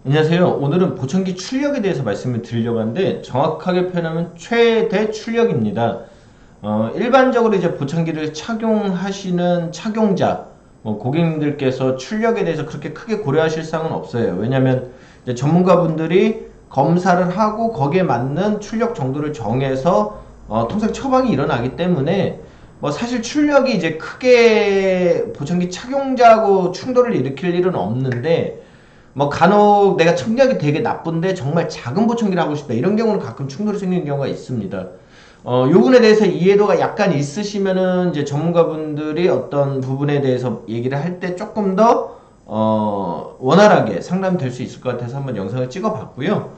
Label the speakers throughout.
Speaker 1: 안녕하세요. 오늘은 보청기 출력에 대해서 말씀을 드리려고 하는데 정확하게 표현하면 최대 출력입니다. 일반적으로 이제 보청기를 착용하시는 착용자, 고객님들께서 출력에 대해서 그렇게 크게 고려하실 사항은 없어요. 왜냐하면 이제 전문가분들이 검사를 하고 거기에 맞는 출력 정도를 정해서 통상 처방이 일어나기 때문에 사실 출력이 이제 크게 보청기 착용자하고 충돌을 일으킬 일은 없는데 간혹 내가 청력이 되게 나쁜데 정말 작은 보청기를 하고 싶다 이런 경우는 가끔 충돌이 생기는 경우가 있습니다. 요 부분에 대해서 이해도가 약간 있으시면은 이제 전문가분들이 어떤 부분에 대해서 얘기를 할 때 조금 더 원활하게 상담될 수 있을 것 같아서 한번 영상을 찍어 봤고요.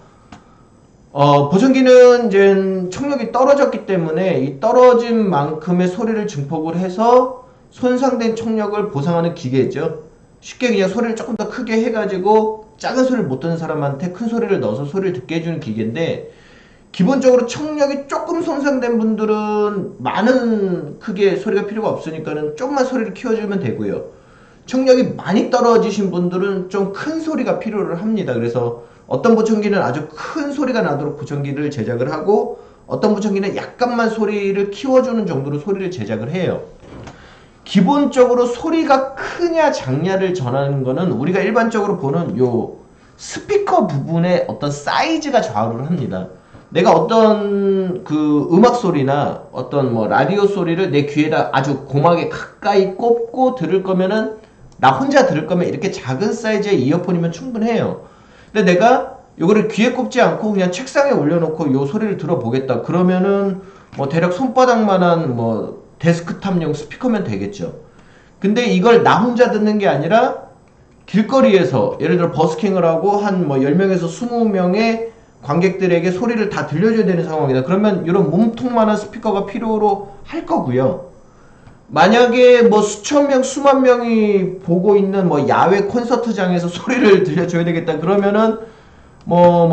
Speaker 1: 보청기는 이제 청력이 떨어졌기 때문에 이 떨어진 만큼의 소리를 증폭을 해서 손상된 청력을 보상하는 기계죠. 쉽게 그냥 소리를 조금 더 크게 해가지고 작은 소리를 못 듣는 사람한테 큰 소리를 넣어서 소리를 듣게 해주는 기계인데, 기본적으로 청력이 조금 손상된 분들은 많은 크게 소리가 필요가 없으니까는 조금만 소리를 키워주면 되고요. 청력이 많이 떨어지신 분들은 좀 큰 소리가 필요를 합니다. 그래서 어떤 보청기는 아주 큰 소리가 나도록 보청기를 제작을 하고, 어떤 보청기는 약간만 소리를 키워주는 정도로 소리를 제작을 해요. 기본적으로 소리가 크냐 작냐를 전하는 거는 우리가 일반적으로 보는 요 스피커 부분의 어떤 사이즈가 좌우를 합니다. 내가 어떤 그 음악 소리나 어떤 라디오 소리를 내 귀에다 아주 고막에 가까이 꼽고 들을 거면은, 나 혼자 들을 거면 이렇게 작은 사이즈의 이어폰이면 충분해요. 근데 내가 이거를 귀에 꼽지 않고 그냥 책상에 올려놓고 요 소리를 들어보겠다 그러면은 대략 손바닥만한 데스크탑용 스피커면 되겠죠. 근데 이걸 나 혼자 듣는 게 아니라 길거리에서 예를 들어 버스킹을 하고 한 10명에서 20명의 관객들에게 소리를 다 들려줘야 되는 상황이다. 그러면 이런 몸통만한 스피커가 필요로 할 거고요. 만약에 수천 명, 수만 명이 보고 있는 야외 콘서트장에서 소리를 들려줘야 되겠다. 그러면은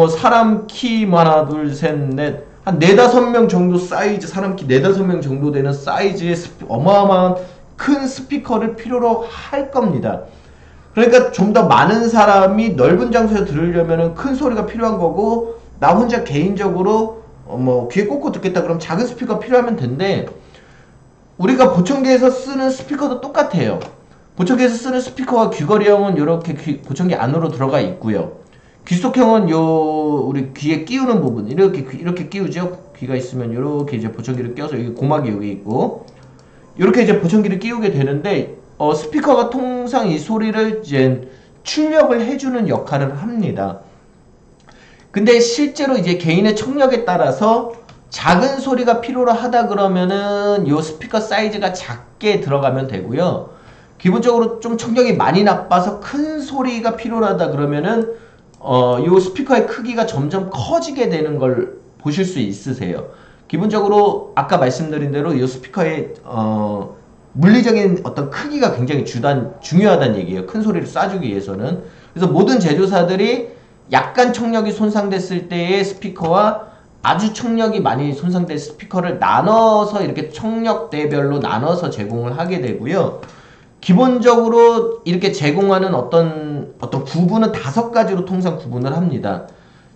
Speaker 1: 사람 키 하나, 둘, 셋, 넷, 한 네다섯 명 정도 사이즈, 사람 키 네다섯 명 정도 되는 사이즈의 어마어마한 큰 스피커를 필요로 할 겁니다. 그러니까 좀 더 많은 사람이 넓은 장소에서 들으려면 큰 소리가 필요한 거고, 나 혼자 개인적으로 귀에 꽂고 듣겠다 그럼 작은 스피커가 필요하면 된대. 우리가 보청기에서 쓰는 스피커도 똑같아요. 보청기에서 쓰는 스피커와 귀걸이형은 이렇게 보청기 안으로 들어가 있고요. 귀속형은 우리 귀에 끼우는 부분 이렇게 끼우죠. 귀가 있으면 이렇게 이제 보청기를 껴서 여기 고막이 여기 있고 이렇게 이제 보청기를 끼우게 되는데, 스피커가 통상 이 소리를 이제 출력을 해주는 역할을 합니다. 근데 실제로 이제 개인의 청력에 따라서 작은 소리가 필요로 하다 그러면은 요 스피커 사이즈가 작게 들어가면 되고요. 기본적으로 좀 청력이 많이 나빠서 큰 소리가 필요로 하다 그러면은 요 스피커의 크기가 점점 커지게 되는 걸 보실 수 있으세요. 기본적으로 아까 말씀드린 대로 이 스피커의 물리적인 어떤 크기가 굉장히 중요하다는 얘기예요. 큰 소리를 쏴주기 위해서는. 그래서 모든 제조사들이 약간 청력이 손상됐을 때의 스피커와 아주 청력이 많이 손상된 스피커를 나눠서 이렇게 청력대별로 나눠서 제공을 하게 되고요. 기본적으로 이렇게 제공하는 어떤 구분은 5가지로 통상 구분을 합니다.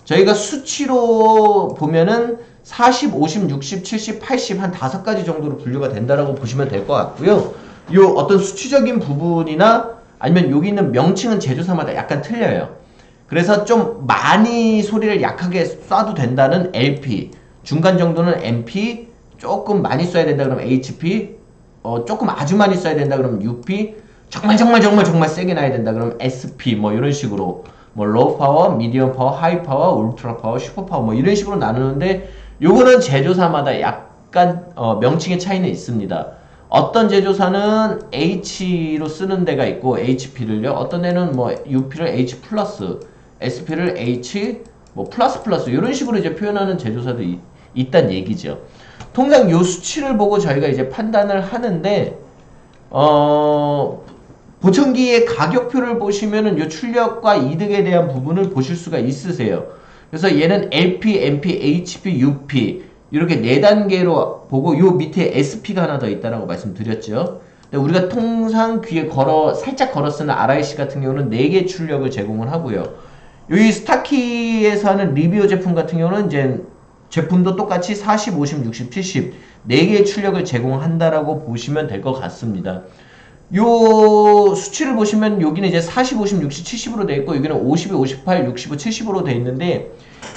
Speaker 1: 저희가 수치로 보면은 40, 50, 60, 70, 80 한 5가지 정도로 분류가 된다라고 보시면 될 것 같고요. 요 어떤 수치적인 부분이나 아니면 여기 있는 명칭은 제조사마다 약간 틀려요. 그래서 좀 많이 소리를 약하게 쏴도 된다는 LP, 중간 정도는 MP, 조금 많이 쏴야 된다 그러면 HP, 조금 아주 많이 쏴야 된다 그러면 UP, 정말 세게 나야 된다 그러면 SP, 이런 식으로 로우 파워, 미디엄 파워, 하이 파워, 울트라 파워, 슈퍼 파워 이런 식으로 나누는데, 요거는 제조사마다 약간 명칭의 차이는 있습니다. 어떤 제조사는 H로 쓰는 데가 있고 HP를요, 어떤 데는 UP를 H 플러스, SP를 H 플러스 이런 식으로 이제 표현하는 제조사도 있단 얘기죠. 통상 요 수치를 보고 저희가 이제 판단을 하는데, 보청기의 가격표를 보시면은 요 출력과 이득에 대한 부분을 보실 수가 있으세요. 그래서 얘는 LP, MP, HP, UP 이렇게 4단계로 보고 요 밑에 SP가 하나 더 있다라고 말씀드렸죠. 근데 우리가 통상 귀에 살짝 걸어 쓰는 RIC 같은 경우는 4개 출력을 제공을 하고요. 여기 스타키에서 하는 리비오 제품 같은 경우는 이제 제품도 똑같이 40, 50, 60, 70 4개의 출력을 제공한다라고 보시면 될 것 같습니다. 요 수치를 보시면 여기는 이제 40, 50, 60, 70으로 돼 있고 여기는 52, 58, 65, 70으로 돼 있는데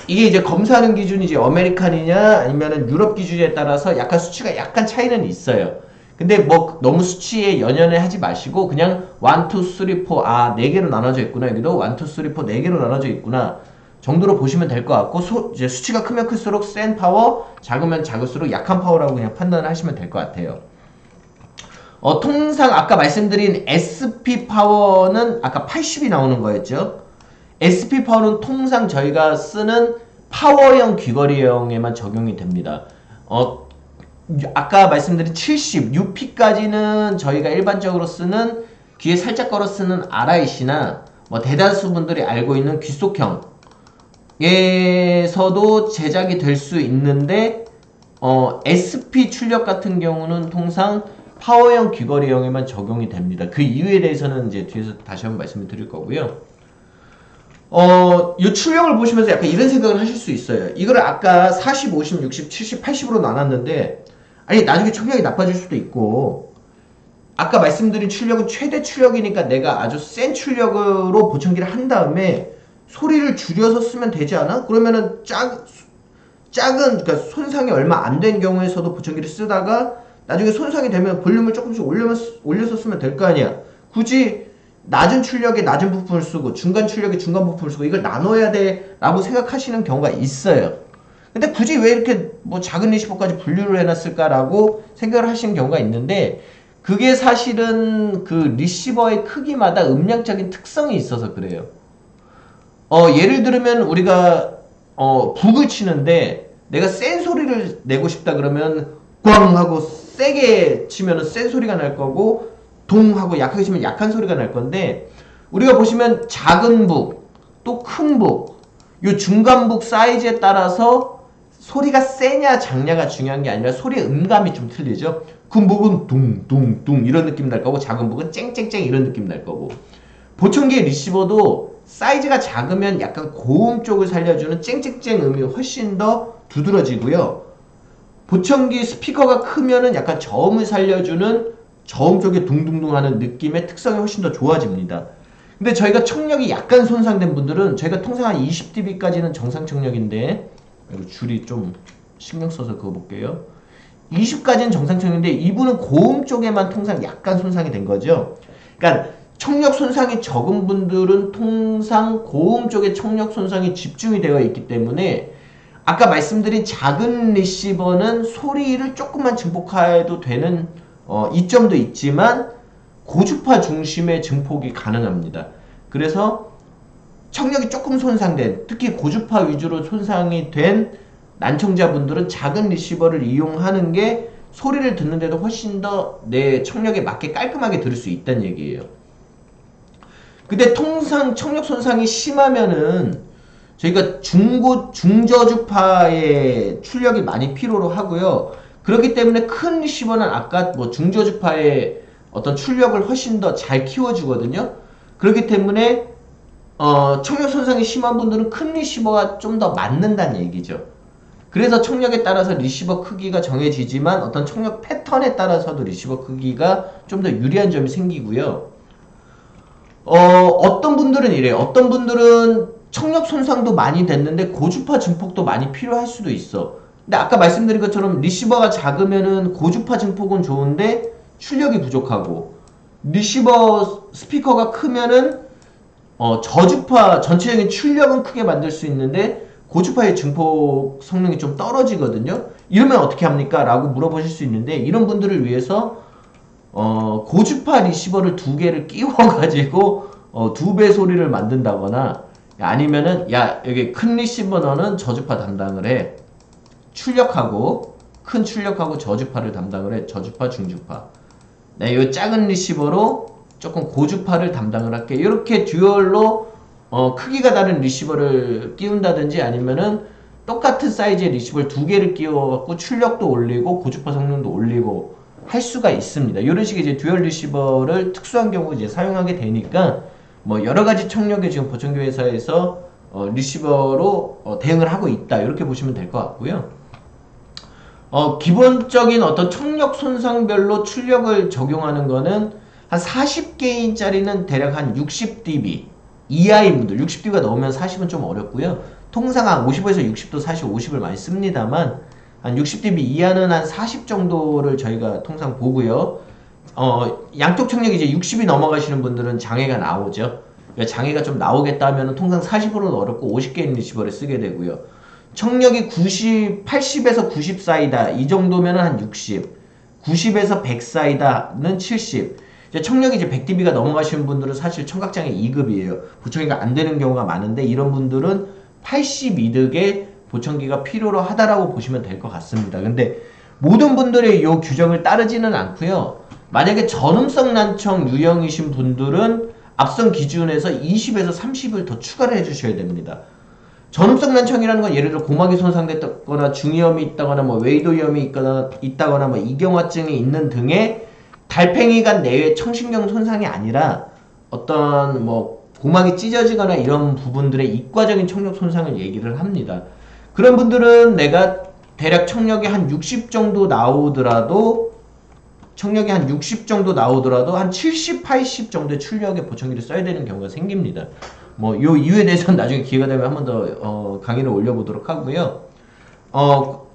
Speaker 1: 이게 이제 검사하는 기준이 이제 아메리칸이냐 아니면은 유럽 기준에 따라서 약간 수치가 약간 차이는 있어요. 근데 뭐 너무 수치에 연연해 하지 마시고 그냥 1, 2, 3, 4 4개로 나눠져 있구나. 여기도 1, 2, 3, 4 4개로 나눠져 있구나. 정도로 보시면 될 것 같고 이제 수치가 크면 클수록 센 파워, 작으면 작을수록 약한 파워라고 그냥 판단을 하시면 될 것 같아요. 통상 아까 말씀드린 SP 파워는 아까 80이 나오는 거였죠. SP 파워는 통상 저희가 쓰는 파워형 귀걸이형에만 적용이 됩니다. 아까 말씀드린 70, UP까지는 저희가 일반적으로 쓰는 귀에 살짝 걸어 쓰는 RIC나 뭐 대다수 분들이 알고 있는 귀속형에서도 제작이 될 수 있는데 SP 출력 같은 경우는 통상 파워형 귀걸이형에만 적용이 됩니다. 그 이유에 대해서는 이제 뒤에서 다시 한번 말씀을 드릴 거고요. 이 출력을 보시면서 약간 이런 생각을 하실 수 있어요. 이거를 아까 40, 50, 60, 70, 80으로 나눴는데 아니 나중에 출력이 나빠질 수도 있고 아까 말씀드린 출력은 최대 출력이니까 내가 아주 센 출력으로 보청기를 한 다음에 소리를 줄여서 쓰면 되지 않아? 그러면은 작은 그러니까 손상이 얼마 안 된 경우에서도 보청기를 쓰다가 나중에 손상이 되면 볼륨을 조금씩 올려서 쓰면 될 거 아니야. 굳이 낮은 출력에 낮은 부품을 쓰고 중간 출력에 중간 부품을 쓰고 이걸 나눠야 돼 라고 생각하시는 경우가 있어요. 근데 굳이 왜 이렇게 뭐 작은 리시버까지 분류를 해놨을까 라고 생각을 하시는 경우가 있는데 그게 사실은 그 리시버의 크기마다 음량적인 특성이 있어서 그래요. 예를 들면 우리가 북을 치는데 내가 센 소리를 내고 싶다 그러면 꽝 하고 세게 치면은 센 소리가 날 거고 동 하고 약하게 치면 약한 소리가 날 건데 우리가 보시면 작은 북 또 큰 북 요 중간 북 사이즈에 따라서 소리가 세냐 작냐가 중요한 게 아니라 소리의 음감이 좀 틀리죠. 큰 북은 둥둥둥 이런 느낌 날 거고 작은 북은 쨍쨍쨍 이런 느낌 날 거고 보청기의 리시버도 사이즈가 작으면 약간 고음 쪽을 살려주는 쨍쨍쨍 음이 훨씬 더 두드러지고요. 보청기 스피커가 크면은 약간 저음을 살려주는 저음 쪽에 둥둥둥 하는 느낌의 특성이 훨씬 더 좋아집니다. 근데 저희가 청력이 약간 손상된 분들은 저희가 통상 한 20dB까지는 정상 청력인데 이거 줄이 좀 신경 써서 그거 볼게요. 20까지는 정상 청력인데 이분은 고음 쪽에만 통상 약간 손상이 된 거죠. 그러니까 청력 손상이 적은 분들은 통상 고음 쪽에 청력 손상이 집중이 되어 있기 때문에 아까 말씀드린 작은 리시버는 소리를 조금만 증폭해도 되는 이점도 있지만 고주파 중심의 증폭이 가능합니다. 그래서 청력이 조금 손상된 특히 고주파 위주로 손상이 된 난청자분들은 작은 리시버를 이용하는 게 소리를 듣는데도 훨씬 더 내 청력에 맞게 깔끔하게 들을 수 있다는 얘기예요. 근데 통상 청력 손상이 심하면은 저희가 중저주파의 출력이 많이 필요로 하고요. 그렇기 때문에 큰 리시버는 아까 뭐 중저주파의 어떤 출력을 훨씬 더 잘 키워주거든요. 그렇기 때문에 청력 손상이 심한 분들은 큰 리시버가 좀 더 맞는다는 얘기죠. 그래서 청력에 따라서 리시버 크기가 정해지지만 어떤 청력 패턴에 따라서도 리시버 크기가 좀 더 유리한 점이 생기고요. 어떤 분들은 이래요. 어떤 분들은 청력 손상도 많이 됐는데 고주파 증폭도 많이 필요할 수도 있어. 근데 아까 말씀드린 것처럼 리시버가 작으면은 고주파 증폭은 좋은데 출력이 부족하고 리시버 스피커가 크면은 저주파 전체적인 출력은 크게 만들 수 있는데 고주파의 증폭 성능이 좀 떨어지거든요. 이러면 어떻게 합니까? 라고 물어보실 수 있는데 이런 분들을 위해서 고주파 리시버를 2개를 끼워가지고 2배 소리를 만든다거나 아니면은 야 여기 큰 리시버 너는 저주파 담당을 해. 출력하고 큰 출력하고 저주파를 담당을 해. 저주파 중주파. 네, 이 작은 리시버로 조금 고주파를 담당을 할게. 이렇게 듀얼로 크기가 다른 리시버를 끼운다든지 아니면은 똑같은 사이즈의 리시버를 2개를 끼워갖고 출력도 올리고 고주파 성능도 올리고 할 수가 있습니다. 이런 식의 이제 듀얼 리시버를 특수한 경우 이제 사용하게 되니까 뭐 여러 가지 청력의 지금 보청기 회사에서 리시버로 대응을 하고 있다. 이렇게 보시면 될 것 같고요. 기본적인 어떤 청력 손상별로 출력을 적용하는 거는 한 40개인짜리는 대략 한 60dB 이하인 분들, 60dB가 넘으면 40은 좀 어렵고요. 통상 한 55에서 60도 사실 50을 많이 씁니다만 한 60dB 이하는 한 40 정도를 저희가 통상 보고요. 양쪽 청력이 이제 60이 넘어가시는 분들은 장애가 나오죠. 그러니까 장애가 좀 나오겠다 하면 통상 40으로는 어렵고 50개인 리시버를 쓰게 되고요. 청력이 80에서 90 사이다. 이 정도면 한 60. 90에서 100 사이다는 70. 이제 청력이 이제 100dB가 넘어가시는 분들은 사실 청각장애 2급이에요. 보청기가 안 되는 경우가 많은데 이런 분들은 82득의 보청기가 필요로 하다라고 보시면 될 것 같습니다. 근데 모든 분들의 이 규정을 따르지는 않고요. 만약에 전음성 난청 유형이신 분들은 앞선 기준에서 20에서 30을 더 추가를 해주셔야 됩니다. 전음성 난청이라는 건 예를 들어 고막이 손상됐거나 중이염이 있다거나 뭐 웨이도염이 있다거나 뭐 이경화증이 있는 등의 달팽이관 내외 청신경 손상이 아니라 어떤 뭐 고막이 찢어지거나 이런 부분들의 이과적인 청력 손상을 얘기를 합니다. 그런 분들은 내가 대략 청력이 한 60 정도 나오더라도 한 70, 80 정도의 출력의 보청기를 써야 되는 경우가 생깁니다. 뭐 요 이유에 대해서는 나중에 기회가 되면 한 번 더 강의를 올려보도록 하고요.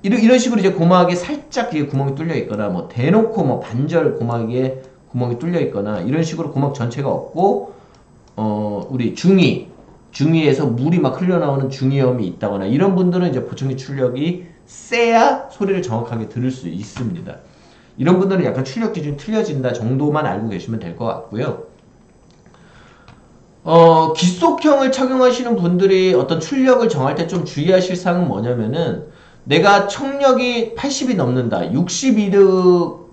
Speaker 1: 이런 식으로 이제 고막에 살짝 뒤에 구멍이 뚫려 있거나 뭐 대놓고 뭐 반절 고막에 구멍이 뚫려 있거나 이런 식으로 고막 전체가 없고 우리 중이에서 물이 막 흘러나오는 중이염이 있다거나 이런 분들은 이제 보청기 출력이 세야 소리를 정확하게 들을 수 있습니다. 이런 분들은 약간 출력 기준이 틀려진다 정도만 알고 계시면 될 것 같고요. 기속형을 착용하시는 분들이 어떤 출력을 정할 때 좀 주의하실 사항은 뭐냐면은 내가 청력이 80이 넘는다. 62득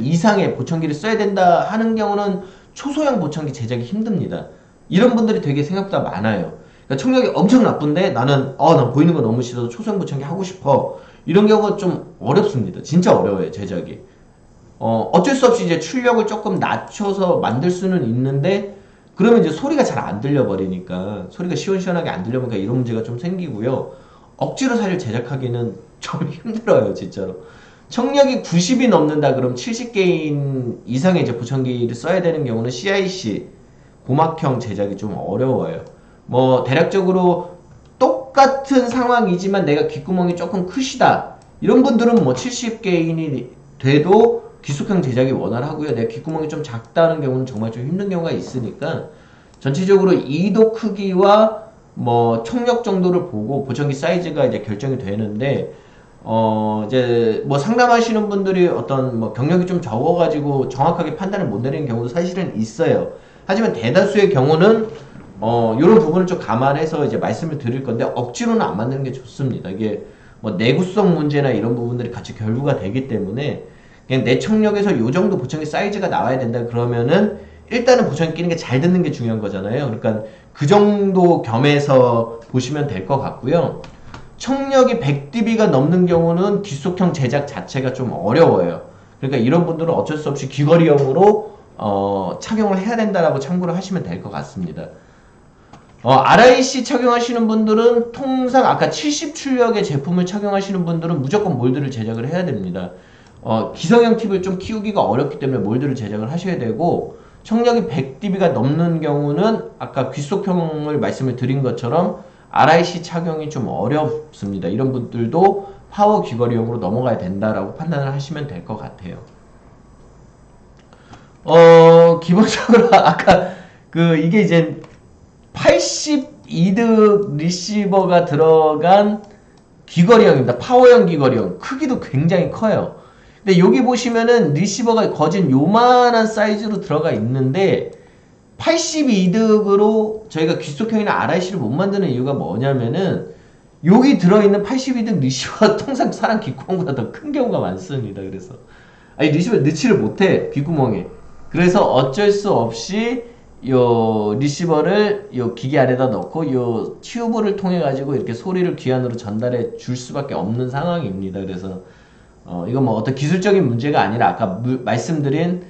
Speaker 1: 이상의 보청기를 써야 된다 하는 경우는 초소형 보청기 제작이 힘듭니다. 이런 분들이 되게 생각보다 많아요. 그러니까 청력이 엄청 나쁜데 나는 난 보이는 거 너무 싫어서 초소형 보청기 하고 싶어. 이런 경우가 좀 어렵습니다. 진짜 어려워요, 제작이. 어쩔 수 없이 이제 출력을 조금 낮춰서 만들 수는 있는데 그러면 이제 소리가 잘 안 들려버리니까 소리가 시원시원하게 안 들려보니까 이런 문제가 좀 생기고요. 억지로 사실 제작하기는 좀 힘들어요, 진짜로. 청력이 90이 넘는다 그럼 70개인 이상의 이제 보청기를 써야 되는 경우는 CIC 고막형 제작이 좀 어려워요. 뭐 대략적으로 똑같은 상황이지만 내가 귓구멍이 조금 크시다 이런 분들은 뭐 70개인이 돼도 기속형 제작이 원활하고요. 내 귓구멍이 좀 작다는 경우는 정말 좀 힘든 경우가 있으니까 전체적으로 이도 크기와 뭐 청력 정도를 보고 보청기 사이즈가 이제 결정이 되는데 이제 뭐 상담하시는 분들이 어떤 뭐 경력이 좀 적어가지고 정확하게 판단을 못 내리는 경우도 사실은 있어요. 하지만 대다수의 경우는 이런 부분을 좀 감안해서 이제 말씀을 드릴 건데 억지로는 안 만드는 게 좋습니다. 이게 뭐 내구성 문제나 이런 부분들이 같이 결부가 되기 때문에 그냥 내 청력에서 요 정도 보청기 사이즈가 나와야 된다 그러면은 일단은 보청기 끼는 게 잘 듣는 게 중요한 거잖아요. 그러니까 그 정도 겸해서 보시면 될 것 같고요. 청력이 100dB가 넘는 경우는 기속형 제작 자체가 좀 어려워요. 그러니까 이런 분들은 어쩔 수 없이 귀걸이형으로 착용을 해야 된다라고 참고를 하시면 될 것 같습니다. RIC 착용하시는 분들은 통상 아까 70 출력의 제품을 착용하시는 분들은 무조건 몰드를 제작을 해야 됩니다. 기성형 팁을 좀 키우기가 어렵기 때문에 몰드를 제작을 하셔야 되고 청력이 100dB가 넘는 경우는 아까 귀속형을 말씀을 드린 것처럼 RIC 착용이 좀 어렵습니다. 이런 분들도 파워 귀걸이형으로 넘어가야 된다라고 판단을 하시면 될 것 같아요. 기본적으로 아까 이게 이제 82득 리시버가 들어간 귀걸이형입니다. 파워형 귀걸이형. 크기도 굉장히 커요. 근데 여기 보시면은 리시버가 거진 요만한 사이즈로 들어가 있는데 82득으로 저희가 귀속형이나 RIC를 못 만드는 이유가 뭐냐면은 여기 들어있는 82득 리시버가 통상 사람 귓구멍보다 더 큰 경우가 많습니다. 그래서 리시버를 넣지를 못해 귓구멍에. 그래서 어쩔 수 없이 요 리시버를 요 기계 안에다 넣고 요 튜브를 통해 가지고 이렇게 소리를 귀 안으로 전달해 줄 수밖에 없는 상황입니다. 그래서 이건 뭐 어떤 기술적인 문제가 아니라 아까 말씀드린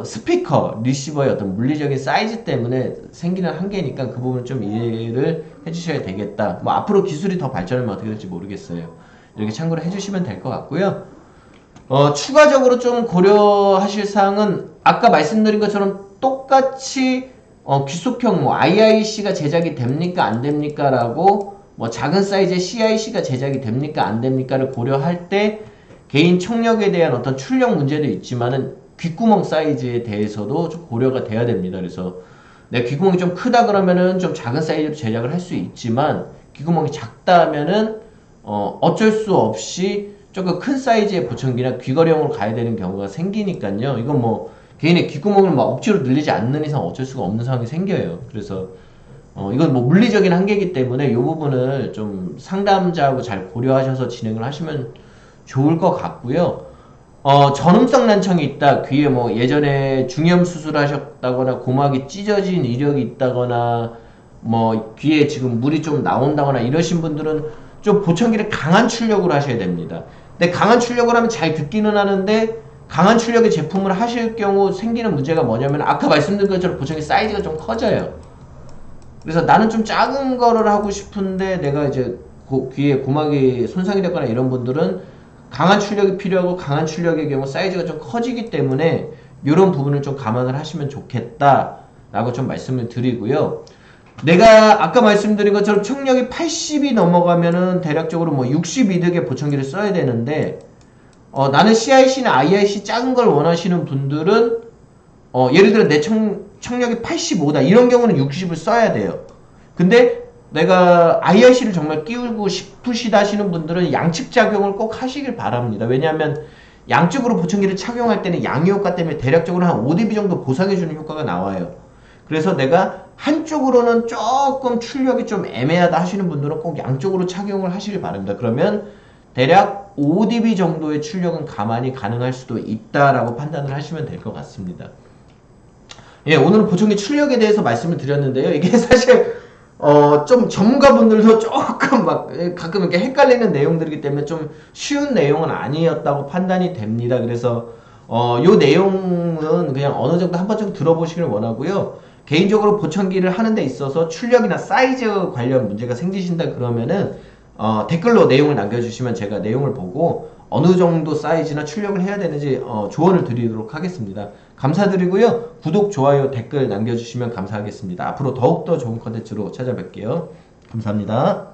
Speaker 1: 스피커, 리시버의 어떤 물리적인 사이즈 때문에 생기는 한계니까 그 부분을 좀 이해를 해주셔야 되겠다. 뭐 앞으로 기술이 더 발전하면 어떻게 될지 모르겠어요. 이렇게 참고를 해주시면 될 것 같고요. 추가적으로 좀 고려하실 사항은 아까 말씀드린 것처럼 똑같이 귀속형 뭐 IIC가 제작이 됩니까 안 됩니까 라고 뭐 작은 사이즈의 CIC가 제작이 됩니까 안 됩니까를 고려할 때 개인 청력에 대한 어떤 출력 문제도 있지만은 귓구멍 사이즈에 대해서도 좀 고려가 돼야 됩니다. 그래서 내 귓구멍이 좀 크다 그러면은 좀 작은 사이즈로 제작을 할 수 있지만 귓구멍이 작다 하면은 어쩔 수 없이 조금 큰 사이즈의 보청기나 귀걸이형으로 가야 되는 경우가 생기니까요. 이건 뭐 개인의 귓구멍을 막 억지로 늘리지 않는 이상 어쩔 수가 없는 상황이 생겨요. 그래서 이건 뭐 물리적인 한계이기 때문에 이 부분을 좀 상담자하고 잘 고려하셔서 진행을 하시면 좋을 것 같고요. 전음성 난청이 있다. 귀에 뭐 예전에 중이염 수술하셨다거나 고막이 찢어진 이력이 있다거나 뭐 귀에 지금 물이 좀 나온다거나 이러신 분들은 좀 보청기를 강한 출력으로 하셔야 됩니다. 근데 강한 출력을 하면 잘 듣기는 하는데 강한 출력의 제품을 하실 경우 생기는 문제가 뭐냐면 아까 말씀드린 것처럼 보청기 사이즈가 좀 커져요. 그래서 나는 좀 작은 거를 하고 싶은데 내가 이제 귀에 고막이 손상이 됐거나 이런 분들은 강한 출력이 필요하고 강한 출력의 경우 사이즈가 좀 커지기 때문에 이런 부분을 좀 감안을 하시면 좋겠다라고 좀 말씀을 드리고요. 내가 아까 말씀드린 것처럼 청력이 80이 넘어가면은 대략적으로 뭐 62득의 보청기를 써야 되는데 나는 CIC나 IIC 작은 걸 원하시는 분들은 예를 들어 내 청력이 85다 이런 경우는 60을 써야 돼요. 근데 내가 IIC를 정말 끼우고 싶으시다 하시는 분들은 양측 작용을 꼭 하시길 바랍니다. 왜냐하면 양쪽으로 보청기를 착용할 때는 양이효과 때문에 대략적으로 한 5dB 정도 보상해주는 효과가 나와요. 그래서 내가 한쪽으로는 조금 출력이 좀 애매하다 하시는 분들은 꼭 양쪽으로 착용을 하시길 바랍니다. 그러면 대략 5dB 정도의 출력은 가만히 가능할 수도 있다라고 판단을 하시면 될 것 같습니다. 예, 오늘은 보청기 출력에 대해서 말씀을 드렸는데요. 이게 사실 좀 전문가분들도 조금 막 가끔 이렇게 헷갈리는 내용들이기 때문에 좀 쉬운 내용은 아니었다고 판단이 됩니다. 그래서 요 내용은 그냥 어느 정도 한 번쯤 들어보시길 원하고요. 개인적으로 보청기를 하는 데 있어서 출력이나 사이즈 관련 문제가 생기신다 그러면은 댓글로 내용을 남겨주시면 제가 내용을 보고 어느 정도 사이즈나 출력을 해야 되는지 조언을 드리도록 하겠습니다. 감사드리고요. 구독, 좋아요, 댓글 남겨주시면 감사하겠습니다. 앞으로 더욱더 좋은 컨텐츠로 찾아뵐게요. 감사합니다.